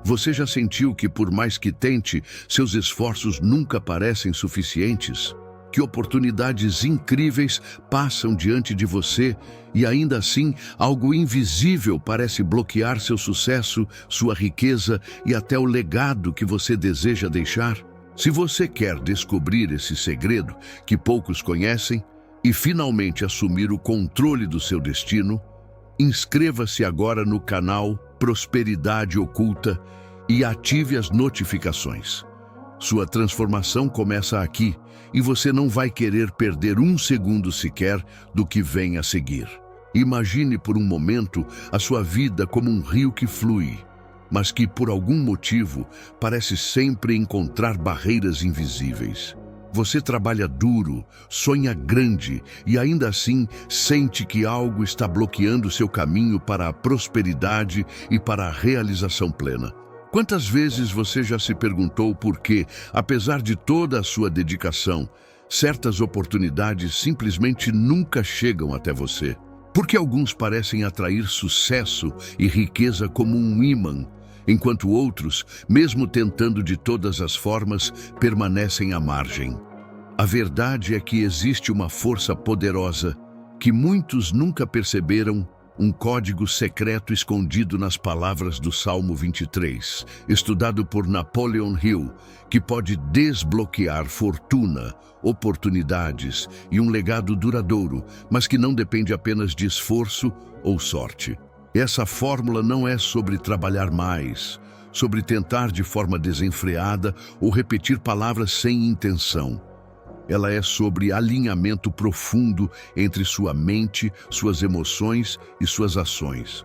Você já sentiu que, por mais que tente, seus esforços nunca parecem suficientes? Que oportunidades incríveis passam diante de você e, ainda assim, algo invisível parece bloquear seu sucesso, sua riqueza e até o legado que você deseja deixar? Se você quer descobrir esse segredo que poucos conhecem e finalmente assumir o controle do seu destino, inscreva-se agora no canal Prosperidade Oculta e ative as notificações. Sua transformação começa aqui e você não vai querer perder um segundo sequer do que vem a seguir. Imagine por um momento a sua vida como um rio que flui, mas que por algum motivo parece sempre encontrar barreiras invisíveis. Você trabalha duro, sonha grande e ainda assim sente que algo está bloqueando seu caminho para a prosperidade e para a realização plena. Quantas vezes você já se perguntou por que, apesar de toda a sua dedicação, certas oportunidades simplesmente nunca chegam até você? Porque alguns parecem atrair sucesso e riqueza como um ímã, enquanto outros, mesmo tentando de todas as formas, permanecem à margem. A verdade é que existe uma força poderosa que muitos nunca perceberam, um código secreto escondido nas palavras do Salmo 23, estudado por Napoleon Hill, que pode desbloquear fortuna, oportunidades e um legado duradouro, mas que não depende apenas de esforço ou sorte. Essa fórmula não é sobre trabalhar mais, sobre tentar de forma desenfreada ou repetir palavras sem intenção. Ela é sobre alinhamento profundo entre sua mente, suas emoções e suas ações.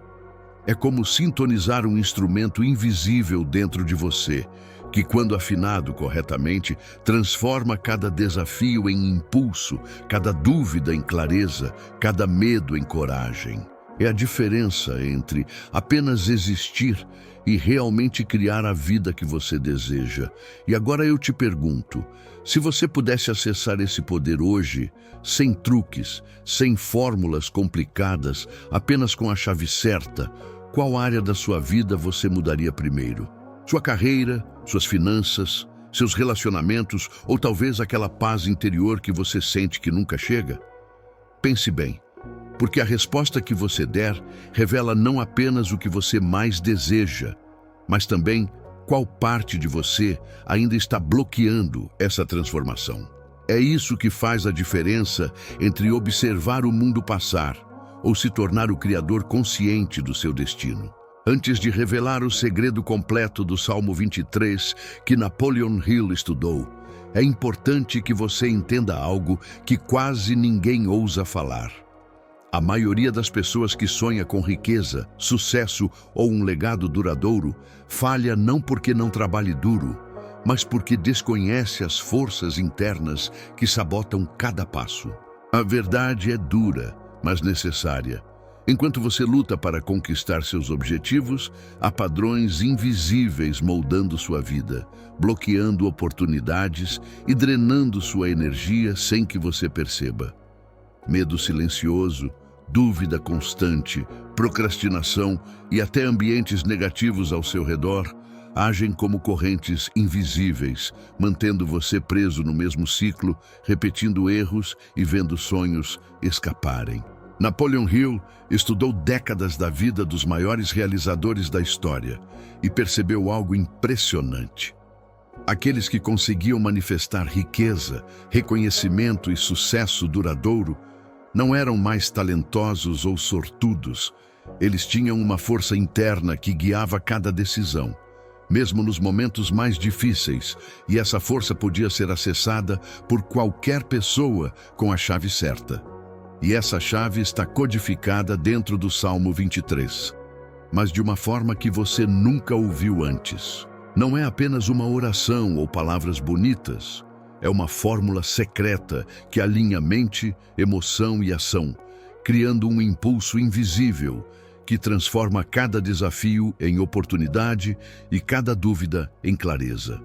É como sintonizar um instrumento invisível dentro de você, que, quando afinado corretamente, transforma cada desafio em impulso, cada dúvida em clareza, cada medo em coragem. É a diferença entre apenas existir e realmente criar a vida que você deseja. E agora eu te pergunto, se você pudesse acessar esse poder hoje, sem truques, sem fórmulas complicadas, apenas com a chave certa, qual área da sua vida você mudaria primeiro? Sua carreira, suas finanças, seus relacionamentos ou talvez aquela paz interior que você sente que nunca chega? Pense bem. Porque a resposta que você der revela não apenas o que você mais deseja, mas também qual parte de você ainda está bloqueando essa transformação. É isso que faz a diferença entre observar o mundo passar ou se tornar o criador consciente do seu destino. Antes de revelar o segredo completo do Salmo 23 que Napoleon Hill estudou, é importante que você entenda algo que quase ninguém ousa falar. A maioria das pessoas que sonha com riqueza, sucesso ou um legado duradouro falha não porque não trabalhe duro, mas porque desconhece as forças internas que sabotam cada passo. A verdade é dura, mas necessária. Enquanto você luta para conquistar seus objetivos, há padrões invisíveis moldando sua vida, bloqueando oportunidades e drenando sua energia sem que você perceba. Medo silencioso, dúvida constante, procrastinação e até ambientes negativos ao seu redor agem como correntes invisíveis, mantendo você preso no mesmo ciclo, repetindo erros e vendo sonhos escaparem. Napoleon Hill estudou décadas da vida dos maiores realizadores da história e percebeu algo impressionante. Aqueles que conseguiam manifestar riqueza, reconhecimento e sucesso duradouro não eram mais talentosos ou sortudos. Eles tinham uma força interna que guiava cada decisão, mesmo nos momentos mais difíceis, e essa força podia ser acessada por qualquer pessoa com a chave certa. E essa chave está codificada dentro do Salmo 23, mas de uma forma que você nunca ouviu antes. Não é apenas uma oração ou palavras bonitas. É uma fórmula secreta que alinha mente, emoção e ação, criando um impulso invisível que transforma cada desafio em oportunidade e cada dúvida em clareza.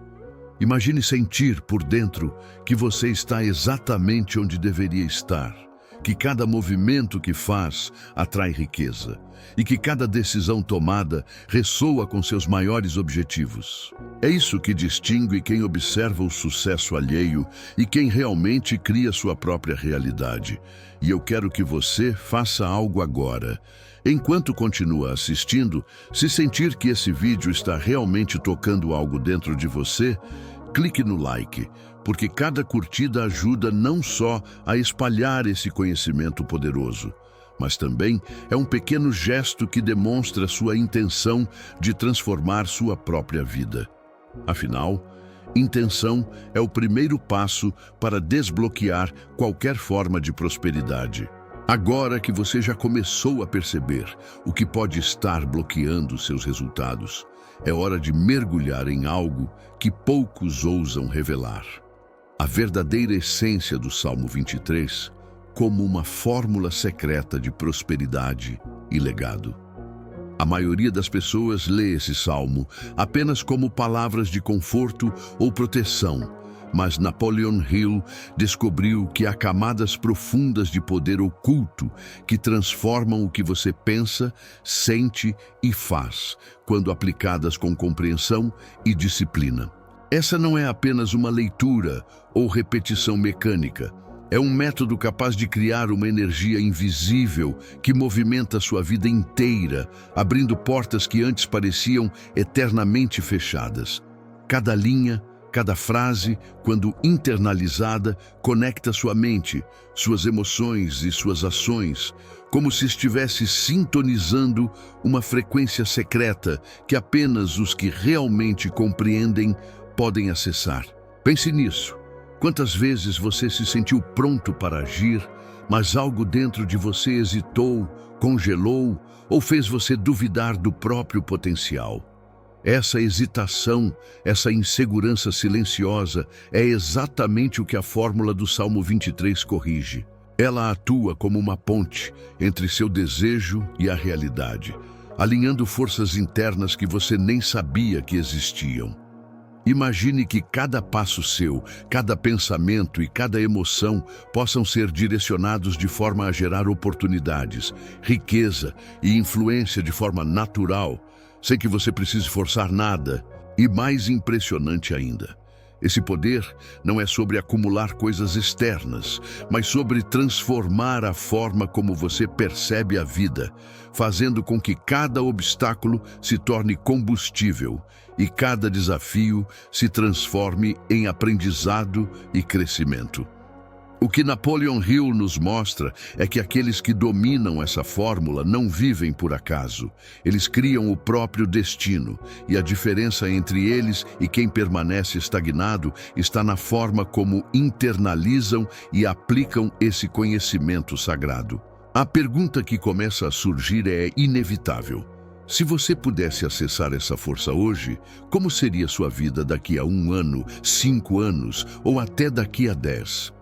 Imagine sentir por dentro que você está exatamente onde deveria estar, que cada movimento que faz atrai riqueza e que cada decisão tomada ressoa com seus maiores objetivos. É isso que distingue quem observa o sucesso alheio e quem realmente cria sua própria realidade. E eu quero que você faça algo agora. Enquanto continua assistindo, se sentir que esse vídeo está realmente tocando algo dentro de você, clique no like, porque cada curtida ajuda não só a espalhar esse conhecimento poderoso, mas também é um pequeno gesto que demonstra sua intenção de transformar sua própria vida. Afinal, intenção é o primeiro passo para desbloquear qualquer forma de prosperidade. Agora que você já começou a perceber o que pode estar bloqueando seus resultados, é hora de mergulhar em algo que poucos ousam revelar. A verdadeira essência do Salmo 23 como uma fórmula secreta de prosperidade e legado. A maioria das pessoas lê esse salmo apenas como palavras de conforto ou proteção, mas Napoleon Hill descobriu que há camadas profundas de poder oculto que transformam o que você pensa, sente e faz, quando aplicadas com compreensão e disciplina. Essa não é apenas uma leitura ou repetição mecânica. É um método capaz de criar uma energia invisível que movimenta sua vida inteira, abrindo portas que antes pareciam eternamente fechadas. Cada linha, cada frase, quando internalizada, conecta sua mente, suas emoções e suas ações, como se estivesse sintonizando uma frequência secreta que apenas os que realmente compreendem podem acessar. Pense nisso. Quantas vezes você se sentiu pronto para agir, mas algo dentro de você hesitou, congelou ou fez você duvidar do próprio potencial? Essa hesitação, essa insegurança silenciosa é exatamente o que a fórmula do Salmo 23 corrige. Ela atua como uma ponte entre seu desejo e a realidade, alinhando forças internas que você nem sabia que existiam. Imagine que cada passo seu, cada pensamento e cada emoção possam ser direcionados de forma a gerar oportunidades, riqueza e influência de forma natural, sem que você precise forçar nada. E mais impressionante ainda, esse poder não é sobre acumular coisas externas, mas sobre transformar a forma como você percebe a vida, fazendo com que cada obstáculo se torne combustível e cada desafio se transforme em aprendizado e crescimento. O que Napoleon Hill nos mostra é que aqueles que dominam essa fórmula não vivem por acaso. Eles criam o próprio destino, e a diferença entre eles e quem permanece estagnado está na forma como internalizam e aplicam esse conhecimento sagrado. A pergunta que começa a surgir é inevitável. Se você pudesse acessar essa força hoje, como seria sua vida daqui a 1 ano, 5 anos ou até daqui a 10?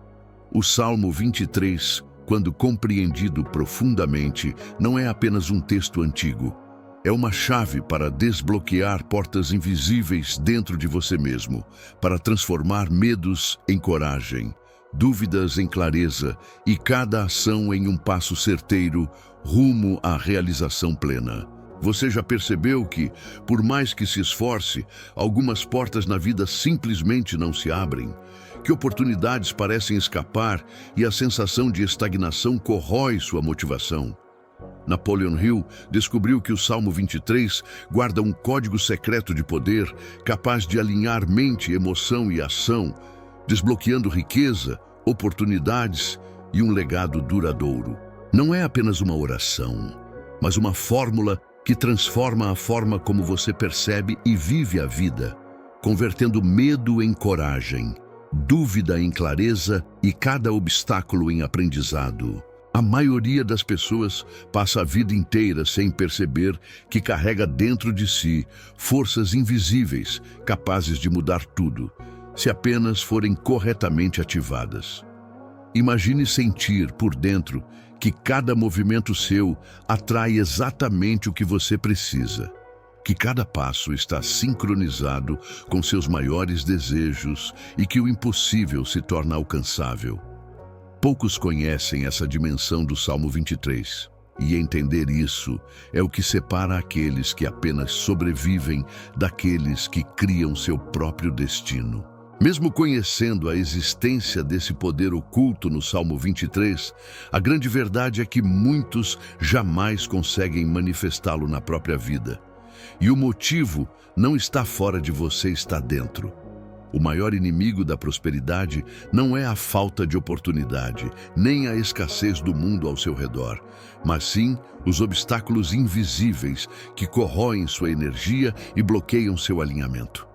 O Salmo 23, quando compreendido profundamente, não é apenas um texto antigo. É uma chave para desbloquear portas invisíveis dentro de você mesmo, para transformar medos em coragem, dúvidas em clareza e cada ação em um passo certeiro rumo à realização plena. Você já percebeu que, por mais que se esforce, algumas portas na vida simplesmente não se abrem? Que oportunidades parecem escapar e a sensação de estagnação corrói sua motivação? Napoleon Hill descobriu que o Salmo 23 guarda um código secreto de poder capaz de alinhar mente, emoção e ação, desbloqueando riqueza, oportunidades e um legado duradouro. Não é apenas uma oração, mas uma fórmula que transforma a forma como você percebe e vive a vida, convertendo medo em coragem, dúvida em clareza e cada obstáculo em aprendizado. A maioria das pessoas passa a vida inteira sem perceber que carrega dentro de si forças invisíveis capazes de mudar tudo, se apenas forem corretamente ativadas. Imagine sentir por dentro que cada movimento seu atrai exatamente o que você precisa, que cada passo está sincronizado com seus maiores desejos e que o impossível se torna alcançável. Poucos conhecem essa dimensão do Salmo 23. E entender isso é o que separa aqueles que apenas sobrevivem daqueles que criam seu próprio destino. Mesmo conhecendo a existência desse poder oculto no Salmo 23, a grande verdade é que muitos jamais conseguem manifestá-lo na própria vida. E o motivo não está fora de você, está dentro. O maior inimigo da prosperidade não é a falta de oportunidade, nem a escassez do mundo ao seu redor, mas sim os obstáculos invisíveis que corroem sua energia e bloqueiam seu alinhamento.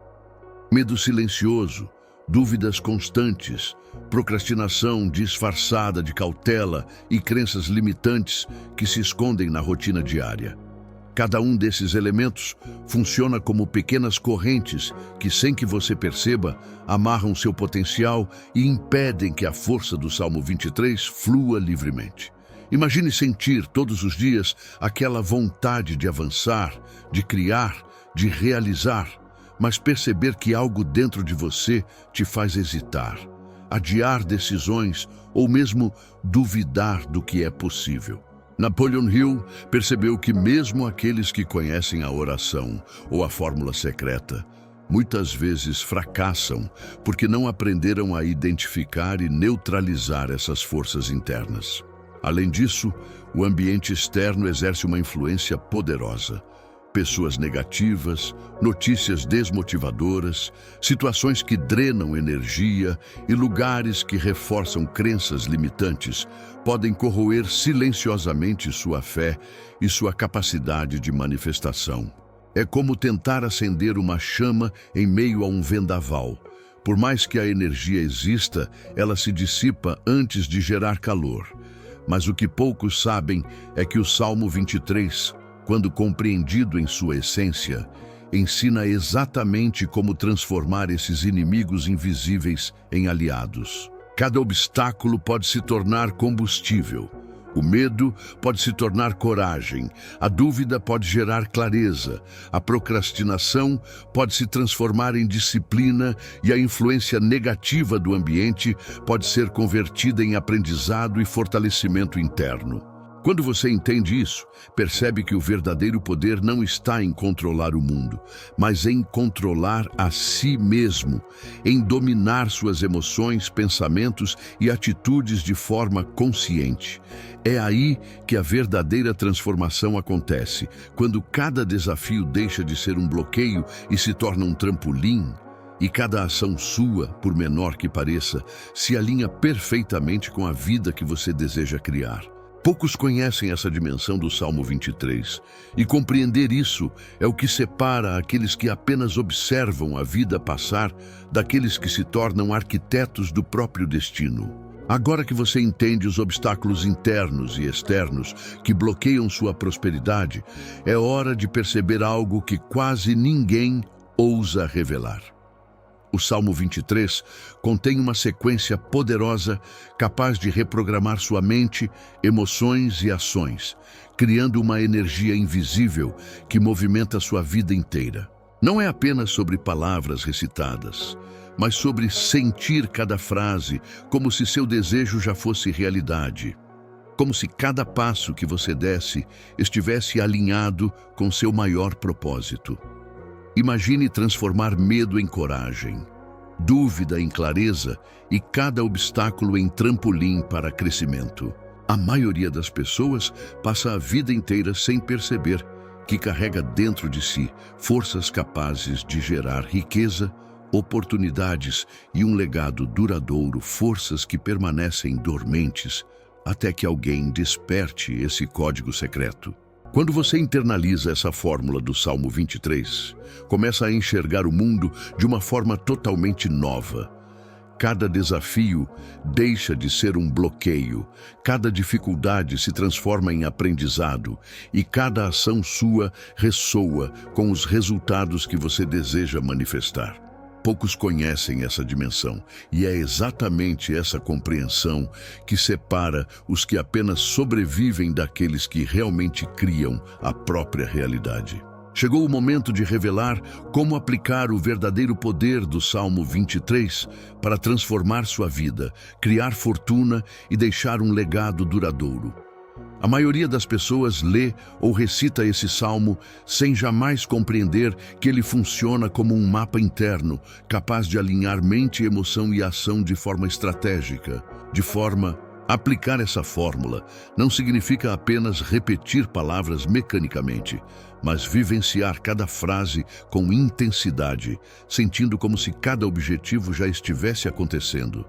Medo silencioso, dúvidas constantes, procrastinação disfarçada de cautela e crenças limitantes que se escondem na rotina diária. Cada um desses elementos funciona como pequenas correntes que, sem que você perceba, amarram seu potencial e impedem que a força do Salmo 23 flua livremente. Imagine sentir todos os dias aquela vontade de avançar, de criar, de realizar, mas perceber que algo dentro de você te faz hesitar, adiar decisões ou mesmo duvidar do que é possível. Napoleon Hill percebeu que mesmo aqueles que conhecem a oração ou a fórmula secreta, muitas vezes fracassam porque não aprenderam a identificar e neutralizar essas forças internas. Além disso, o ambiente externo exerce uma influência poderosa. Pessoas negativas, notícias desmotivadoras, situações que drenam energia e lugares que reforçam crenças limitantes podem corroer silenciosamente sua fé e sua capacidade de manifestação. É como tentar acender uma chama em meio a um vendaval. Por mais que a energia exista, ela se dissipa antes de gerar calor. Mas o que poucos sabem é que o Salmo 23, quando compreendido em sua essência, ensina exatamente como transformar esses inimigos invisíveis em aliados. Cada obstáculo pode se tornar combustível. O medo pode se tornar coragem, a dúvida pode gerar clareza, a procrastinação pode se transformar em disciplina e a influência negativa do ambiente pode ser convertida em aprendizado e fortalecimento interno. Quando você entende isso, percebe que o verdadeiro poder não está em controlar o mundo, mas em controlar a si mesmo, em dominar suas emoções, pensamentos e atitudes de forma consciente. É aí que a verdadeira transformação acontece, quando cada desafio deixa de ser um bloqueio e se torna um trampolim, e cada ação sua, por menor que pareça, se alinha perfeitamente com a vida que você deseja criar. Poucos conhecem essa dimensão do Salmo 23, e compreender isso é o que separa aqueles que apenas observam a vida passar daqueles que se tornam arquitetos do próprio destino. Agora que você entende os obstáculos internos e externos que bloqueiam sua prosperidade, é hora de perceber algo que quase ninguém ousa revelar. O Salmo 23 contém uma sequência poderosa capaz de reprogramar sua mente, emoções e ações, criando uma energia invisível que movimenta sua vida inteira. Não é apenas sobre palavras recitadas, mas sobre sentir cada frase como se seu desejo já fosse realidade. Como se cada passo que você desse estivesse alinhado com seu maior propósito. Imagine transformar medo em coragem, dúvida em clareza e cada obstáculo em trampolim para crescimento. A maioria das pessoas passa a vida inteira sem perceber que carrega dentro de si forças capazes de gerar riqueza, oportunidades e um legado duradouro, forças que permanecem dormentes até que alguém desperte esse código secreto. Quando você internaliza essa fórmula do Salmo 23, começa a enxergar o mundo de uma forma totalmente nova. Cada desafio deixa de ser um bloqueio, cada dificuldade se transforma em aprendizado e cada ação sua ressoa com os resultados que você deseja manifestar. Poucos conhecem essa dimensão, e é exatamente essa compreensão que separa os que apenas sobrevivem daqueles que realmente criam a própria realidade. Chegou o momento de revelar como aplicar o verdadeiro poder do Salmo 23 para transformar sua vida, criar fortuna e deixar um legado duradouro. A maioria das pessoas lê ou recita esse salmo sem jamais compreender que ele funciona como um mapa interno, capaz de alinhar mente, emoção e ação de forma estratégica. Aplicar essa fórmula não significa apenas repetir palavras mecanicamente, mas vivenciar cada frase com intensidade, sentindo como se cada objetivo já estivesse acontecendo.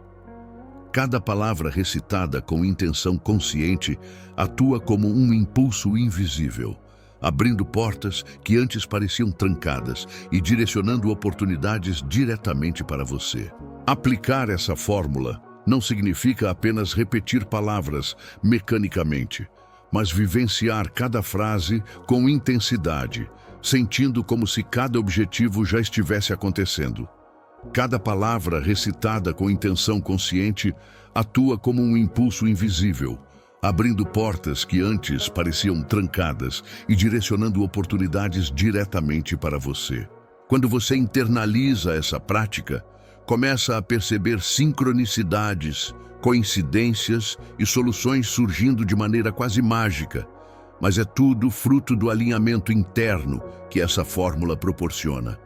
Cada palavra recitada com intenção consciente atua como um impulso invisível, abrindo portas que antes pareciam trancadas e direcionando oportunidades diretamente para você. Aplicar essa fórmula não significa apenas repetir palavras mecanicamente, mas vivenciar cada frase com intensidade, sentindo como se cada objetivo já estivesse acontecendo. Cada palavra recitada com intenção consciente atua como um impulso invisível, abrindo portas que antes pareciam trancadas e direcionando oportunidades diretamente para você. Quando você internaliza essa prática, começa a perceber sincronicidades, coincidências e soluções surgindo de maneira quase mágica, mas é tudo fruto do alinhamento interno que essa fórmula proporciona.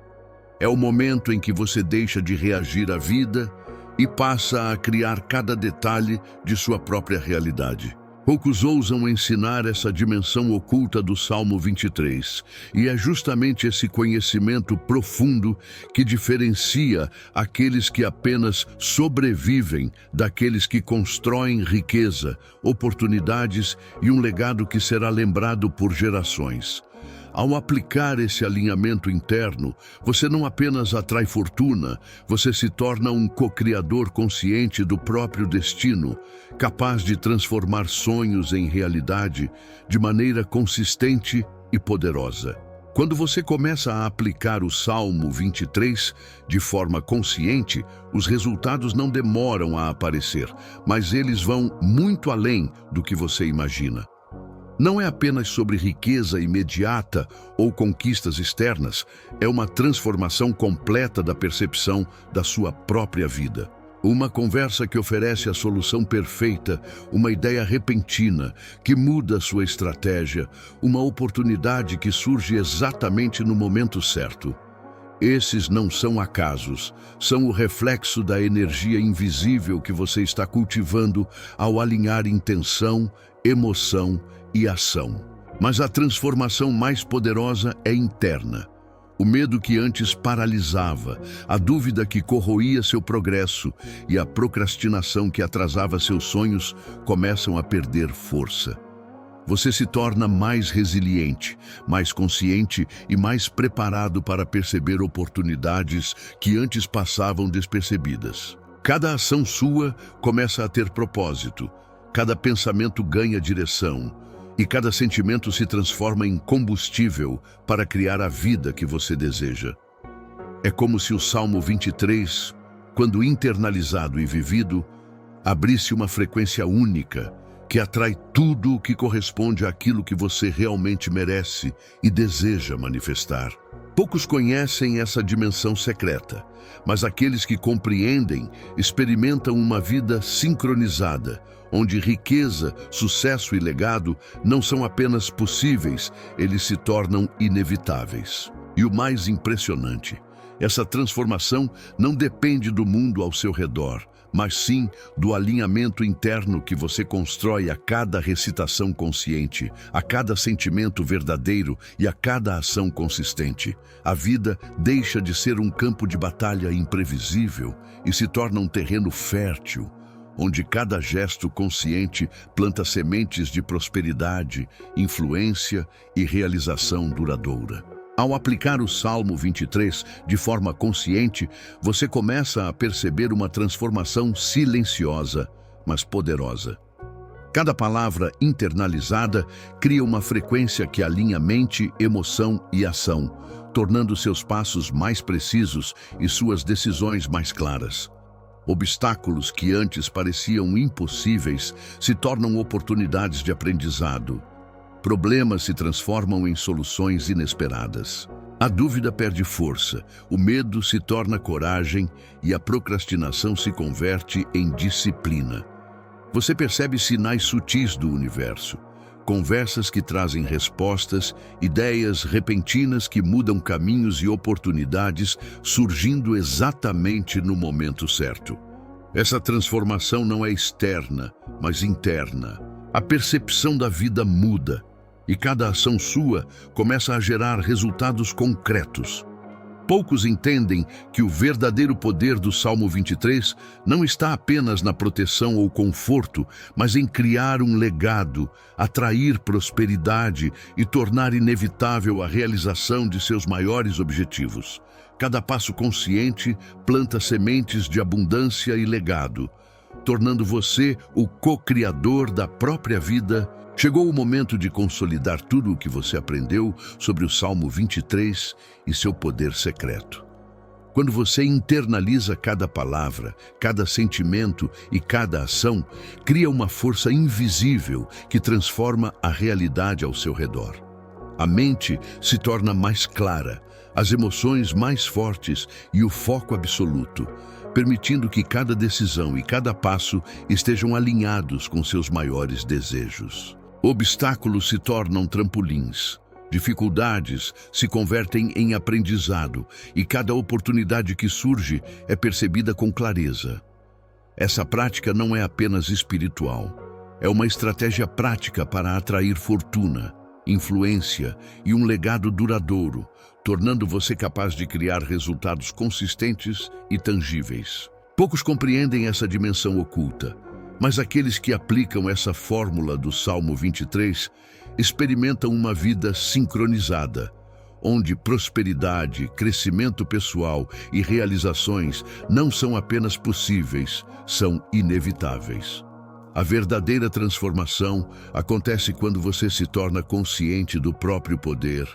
É o momento em que você deixa de reagir à vida e passa a criar cada detalhe de sua própria realidade. Poucos ousam ensinar essa dimensão oculta do Salmo 23, e é justamente esse conhecimento profundo que diferencia aqueles que apenas sobrevivem daqueles que constroem riqueza, oportunidades e um legado que será lembrado por gerações. Ao aplicar esse alinhamento interno, você não apenas atrai fortuna, você se torna um co-criador consciente do próprio destino, capaz de transformar sonhos em realidade de maneira consistente e poderosa. Quando você começa a aplicar o Salmo 23 de forma consciente, os resultados não demoram a aparecer, mas eles vão muito além do que você imagina. Não é apenas sobre riqueza imediata ou conquistas externas, é uma transformação completa da percepção da sua própria vida. Uma conversa que oferece a solução perfeita, uma ideia repentina que muda sua estratégia, uma oportunidade que surge exatamente no momento certo. Esses não são acasos, são o reflexo da energia invisível que você está cultivando ao alinhar intenção, emoção e ação. Mas a transformação mais poderosa é interna. O medo que antes paralisava, a dúvida que corroía seu progresso e a procrastinação que atrasava seus sonhos começam a perder força. Você se torna mais resiliente, mais consciente e mais preparado para perceber oportunidades que antes passavam despercebidas. Cada ação sua começa a ter propósito, cada pensamento ganha direção, e cada sentimento se transforma em combustível para criar a vida que você deseja. É como se o Salmo 23, quando internalizado e vivido, abrisse uma frequência única que atrai tudo o que corresponde àquilo que você realmente merece e deseja manifestar. Poucos conhecem essa dimensão secreta, mas aqueles que compreendem experimentam uma vida sincronizada, onde riqueza, sucesso e legado não são apenas possíveis, eles se tornam inevitáveis. E o mais impressionante, essa transformação não depende do mundo ao seu redor, mas sim do alinhamento interno que você constrói a cada recitação consciente, a cada sentimento verdadeiro e a cada ação consistente. A vida deixa de ser um campo de batalha imprevisível e se torna um terreno fértil, onde cada gesto consciente planta sementes de prosperidade, influência e realização duradoura. Ao aplicar o Salmo 23 de forma consciente, você começa a perceber uma transformação silenciosa, mas poderosa. Cada palavra internalizada cria uma frequência que alinha mente, emoção e ação, tornando seus passos mais precisos e suas decisões mais claras. Obstáculos que antes pareciam impossíveis se tornam oportunidades de aprendizado. Problemas se transformam em soluções inesperadas. A dúvida perde força, o medo se torna coragem e a procrastinação se converte em disciplina. Você percebe sinais sutis do universo, conversas que trazem respostas, ideias repentinas que mudam caminhos e oportunidades surgindo exatamente no momento certo. Essa transformação não é externa, mas interna. A percepção da vida muda e cada ação sua começa a gerar resultados concretos. Poucos entendem que o verdadeiro poder do Salmo 23 não está apenas na proteção ou conforto, mas em criar um legado, atrair prosperidade e tornar inevitável a realização de seus maiores objetivos. Cada passo consciente planta sementes de abundância e legado, tornando você o co-criador da própria vida. Chegou o momento de consolidar tudo o que você aprendeu sobre o Salmo 23 e seu poder secreto. Quando você internaliza cada palavra, cada sentimento e cada ação, cria uma força invisível que transforma a realidade ao seu redor. A mente se torna mais clara, as emoções mais fortes e o foco absoluto, permitindo que cada decisão e cada passo estejam alinhados com seus maiores desejos. Obstáculos se tornam trampolins, dificuldades se convertem em aprendizado e cada oportunidade que surge é percebida com clareza. Essa prática não é apenas espiritual, é uma estratégia prática para atrair fortuna, influência e um legado duradouro, tornando você capaz de criar resultados consistentes e tangíveis. Poucos compreendem essa dimensão oculta, mas aqueles que aplicam essa fórmula do Salmo 23 experimentam uma vida sincronizada, onde prosperidade, crescimento pessoal e realizações não são apenas possíveis, são inevitáveis. A verdadeira transformação acontece quando você se torna consciente do próprio poder,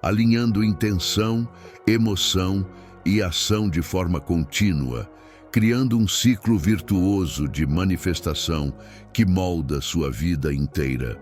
alinhando intenção, emoção e ação de forma contínua, criando um ciclo virtuoso de manifestação que molda sua vida inteira.